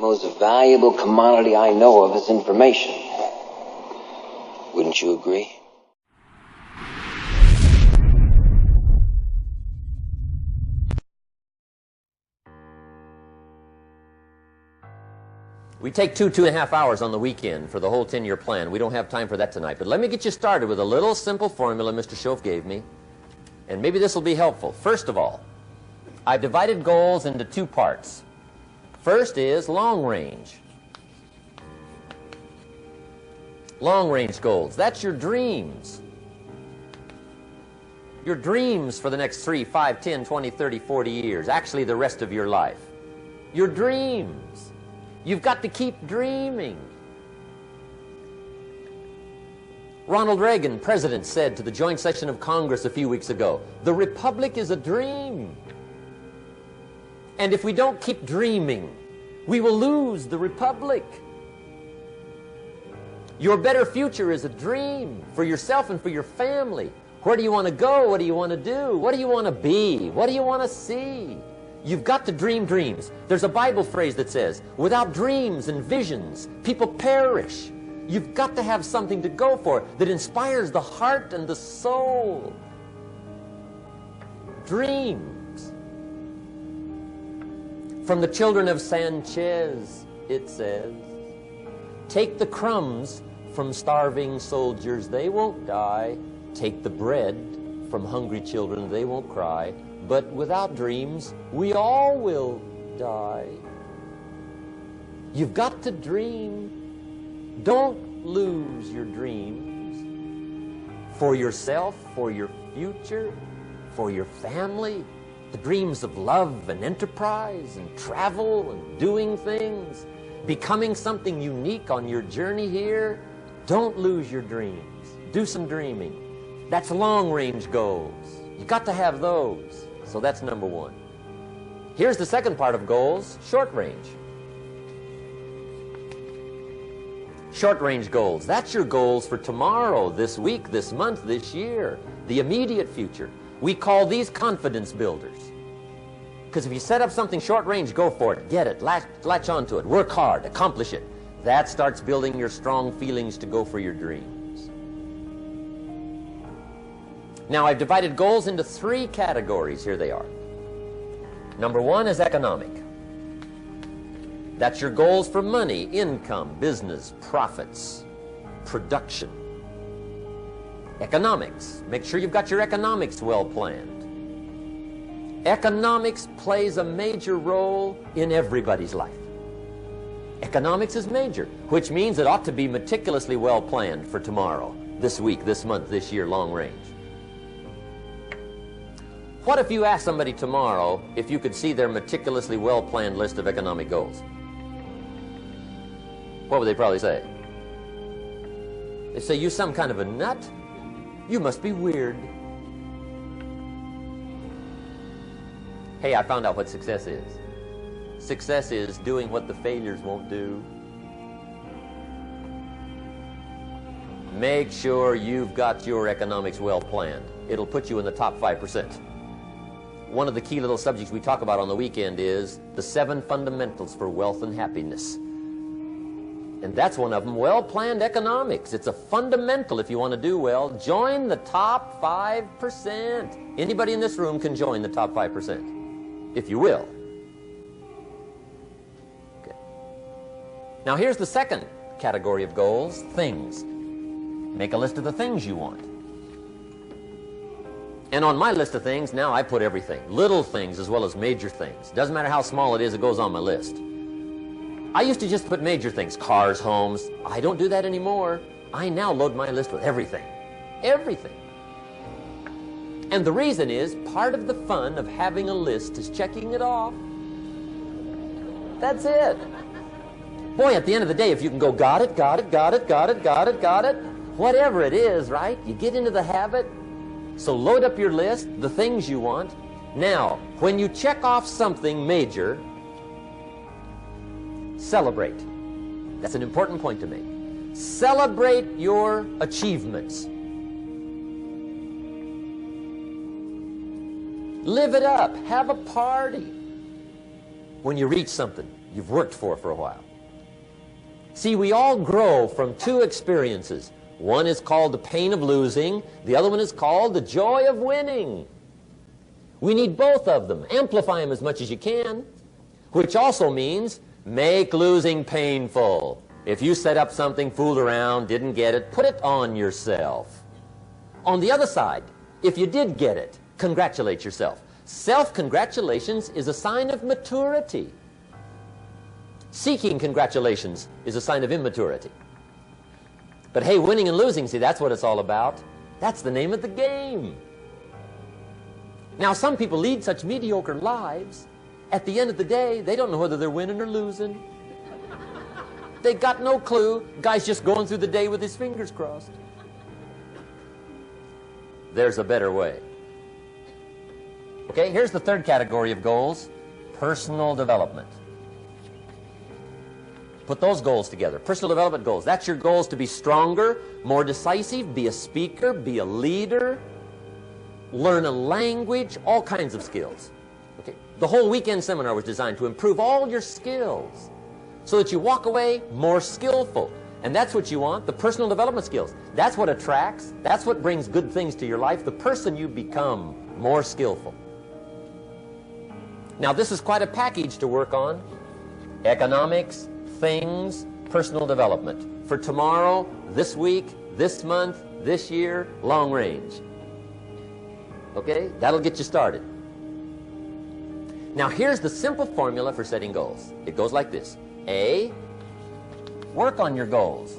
most valuable commodity I know of is information. Wouldn't you agree? We take 2.5 hours on the weekend for the whole 10-year plan. We don't have time for that tonight. But let me get you started with a little simple formula Mr. Schoaf gave me. And maybe this will be helpful. First of all, I've divided goals into 2 parts. First is long range. Long range goals. That's your dreams. Your dreams for the next 3, 5, 10, 20, 30, 40 years. Actually, the rest of your life. Your dreams. You've got to keep dreaming. Ronald Reagan, president, said to the joint session of Congress a few weeks ago, "The Republic is a dream. And if we don't keep dreaming, we will lose the Republic." Your better future is a dream for yourself and for your family. Where do you want to go? What do you want to do? What do you want to be? What do you want to see? You've got to dream dreams. There's a Bible phrase that says, without dreams and visions, people perish. You've got to have something to go for that inspires the heart and the soul. Dreams. From the children of Sanchez, it says, take the crumbs from starving soldiers, they won't die. Take the bread from hungry children, they won't cry. But without dreams, we all will die. You've got to dream. Don't lose your dreams. For yourself, for your future, for your family. The dreams of love and enterprise and travel and doing things. Becoming something unique on your journey here. Don't lose your dreams. Do some dreaming. That's long-range goals. You've got to have those. So that's number 1. Here's the second part of goals, short range. Short range goals, that's your goals for tomorrow, this week, this month, this year, the immediate future. We call these confidence builders. Because if you set up something short range, go for it, get it, latch onto it, work hard, accomplish it. That starts building your strong feelings to go for your dreams. Now, I've divided goals into 3 categories. Here they are. Number 1 is economic. That's your goals for money, income, business, profits, production. Economics. Make sure you've got your economics well planned. Economics plays a major role in everybody's life. Economics is major, which means it ought to be meticulously well planned for tomorrow, this week, this month, this year, long range. What if you asked somebody tomorrow if you could see their meticulously well-planned list of economic goals? What would they probably say? They'd say, you some kind of a nut? You must be weird. Hey, I found out what success is. Success is doing what the failures won't do. Make sure you've got your economics well planned. It'll put you in the top 5%. One of the key little subjects we talk about on the weekend is the 7 fundamentals for wealth and happiness. And that's one of them, well-planned economics. It's a fundamental if you want to do well. Join the top 5%. Anybody in this room can join the top 5%, if you will. Okay. Now here's the second category of goals, things. Make a list of the things you want. And on my list of things, now I put everything. Little things as well as major things. Doesn't matter how small it is, it goes on my list. I used to just put major things, cars, homes. I don't do that anymore. I now load my list with everything. Everything. And the reason is, part of the fun of having a list is checking it off. That's it. Boy, at the end of the day, if you can go, got it, got it, got it, got it, got it, got it, whatever it is, right? You get into the habit. So load up your list, the things you want. Now, when you check off something major, celebrate. That's an important point to make. Celebrate your achievements. Live it up. Have a party when you reach something. you've worked for a while. See, we all grow from two experiences. One is called the pain of losing. The other one is called the joy of winning. We need both of them. Amplify them as much as you can, which also means make losing painful. If you set up something, fooled around, didn't get it, put it on yourself. On the other side, if you did get it, congratulate yourself. Self-congratulations is a sign of maturity. Seeking congratulations is a sign of immaturity. But hey, winning and losing, see, that's what it's all about. That's the name of the game. Now, some people lead such mediocre lives, at the end of the day, they don't know whether they're winning or losing. They got no clue. Guy's just going through the day with his fingers crossed. There's a better way. Okay, here's the third category of goals, personal development. Put those goals together. Personal development goals. That's your goals to be stronger, more decisive, be a speaker, be a leader, learn a language, all kinds of skills. Okay? The whole weekend seminar was designed to improve all your skills so that you walk away more skillful. And that's what you want, the personal development skills. That's what attracts, that's what brings good things to your life, the person you become more skillful. Now, this is quite a package to work on. Economics, things, personal development. For tomorrow, this week, this month, this year, long range. Okay? That'll get you started. Now, here's the simple formula for setting goals. It goes like this. A, work on your goals.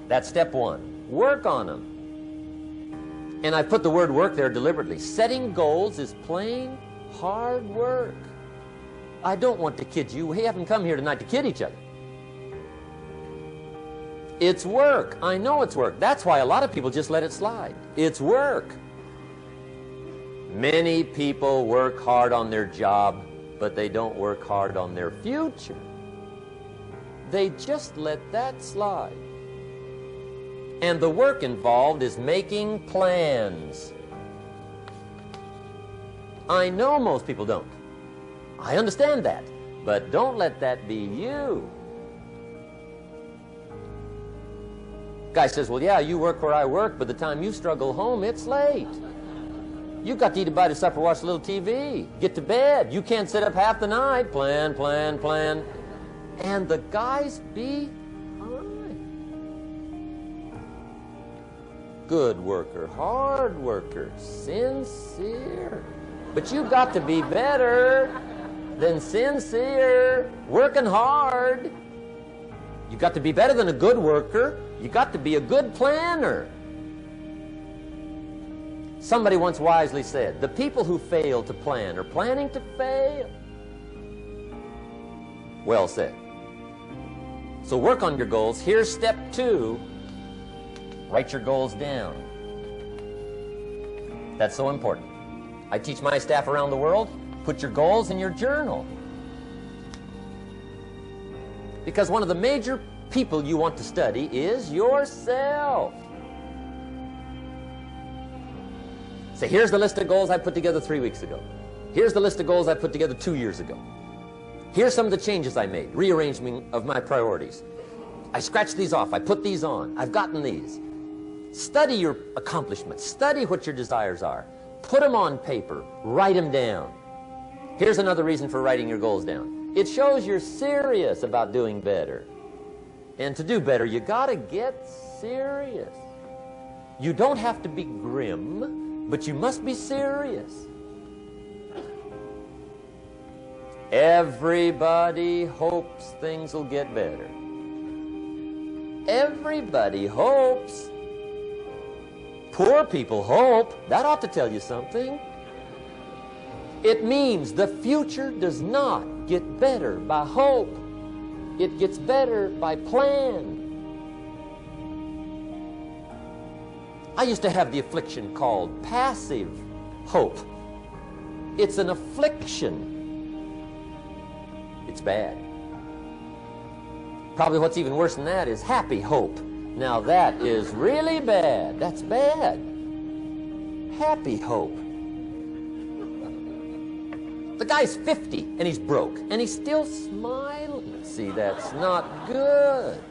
That's step one. Work on them. And I put the word work there deliberately. Setting goals is plain hard work. I don't want to kid you. We haven't come here tonight to kid each other. It's work. I know it's work. That's why a lot of people just let it slide. It's work. Many people work hard on their job, but they don't work hard on their future. They just let that slide. And the work involved is making plans. I know most people don't. I understand that, but don't let that be you. Guy says, well, yeah, you work where I work, but the time you struggle home, it's late. You've got to eat a bite of supper, watch a little TV, get to bed. You can't sit up half the night. Plan, plan, plan. And the guys behind. Good worker, hard worker, sincere. But you've got to be better than sincere, working hard. You've got to be better than a good worker. You've got to be a good planner. Somebody once wisely said, the people who fail to plan are planning to fail. Well said. So work on your goals. Here's step 2. Write your goals down. That's so important. I teach my staff around the world, put your goals in your journal. Because one of the major people you want to study is yourself. Say, here's the list of goals I put together 3 weeks ago. Here's the list of goals I put together 2 years ago. Here's some of the changes I made, rearrangement of my priorities. I scratched these off, I put these on, I've gotten these. Study your accomplishments, study what your desires are. Put them on paper, write them down. Here's another reason for writing your goals down. It shows you're serious about doing better. And to do better, you gotta get serious. You don't have to be grim, but you must be serious. Everybody hopes things will get better. Everybody hopes. Poor people hope. That ought to tell you something. It means the future does not get better by hope. It gets better by plan. I used to have the affliction called passive hope. It's an affliction. It's bad. Probably what's even worse than that is happy hope. Now that is really bad. That's bad. Happy hope. The guy's 50 and he's broke and he's still smiling. See, that's not good.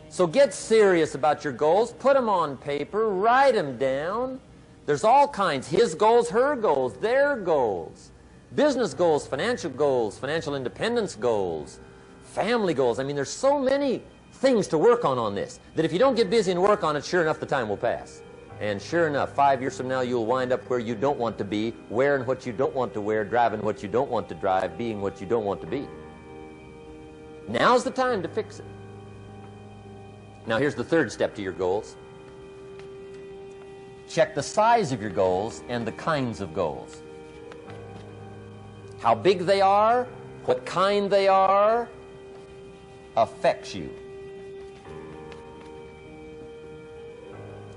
So get serious about your goals. Put them on paper. Write them down. There's all kinds. His goals, her goals, their goals. Business goals, financial independence goals, family goals. I mean, there's so many things to work on this that if you don't get busy and work on it, sure enough, the time will pass. And sure enough, 5 years from now, you'll wind up where you don't want to be, wearing what you don't want to wear, driving what you don't want to drive, being what you don't want to be. Now's the time to fix it. Now, here's the third step to your goals. Check the size of your goals and the kinds of goals. How big they are, what kind they are, affects you.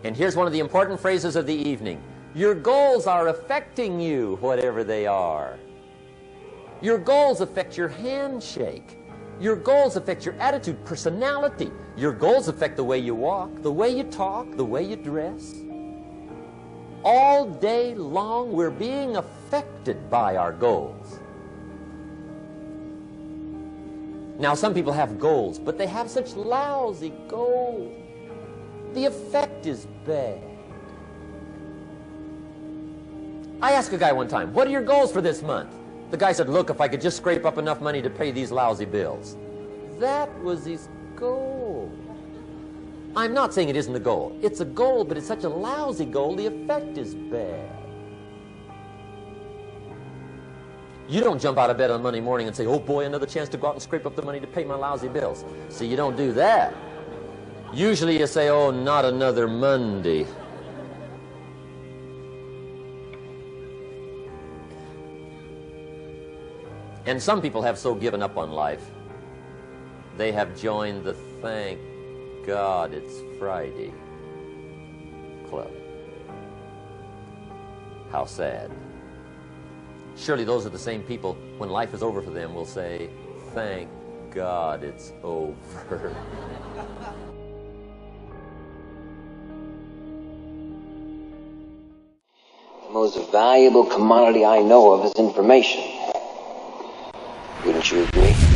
And here's one of the important phrases of the evening. Your goals are affecting you, whatever they are. Your goals affect your handshake. Your goals affect your attitude, personality. Your goals affect the way you walk, the way you talk, the way you dress. All day long, we're being affected by our goals. Now, some people have goals, but they have such lousy goals. The effect is bad. I asked a guy one time, what are your goals for this month? The guy said, look, if I could just scrape up enough money to pay these lousy bills. That was his goal. I'm not saying it isn't a goal. It's a goal, but it's such a lousy goal, the effect is bad. You don't jump out of bed on Monday morning and say, oh boy, another chance to go out and scrape up the money to pay my lousy bills. See, you don't do that. Usually you say, oh, not another Monday. And some people have so given up on life, they have joined the thank God it's Friday club. How sad. Surely those are the same people, when life is over for them, will say, thank God it's over. The most valuable commodity I know of is information. Wouldn't you agree?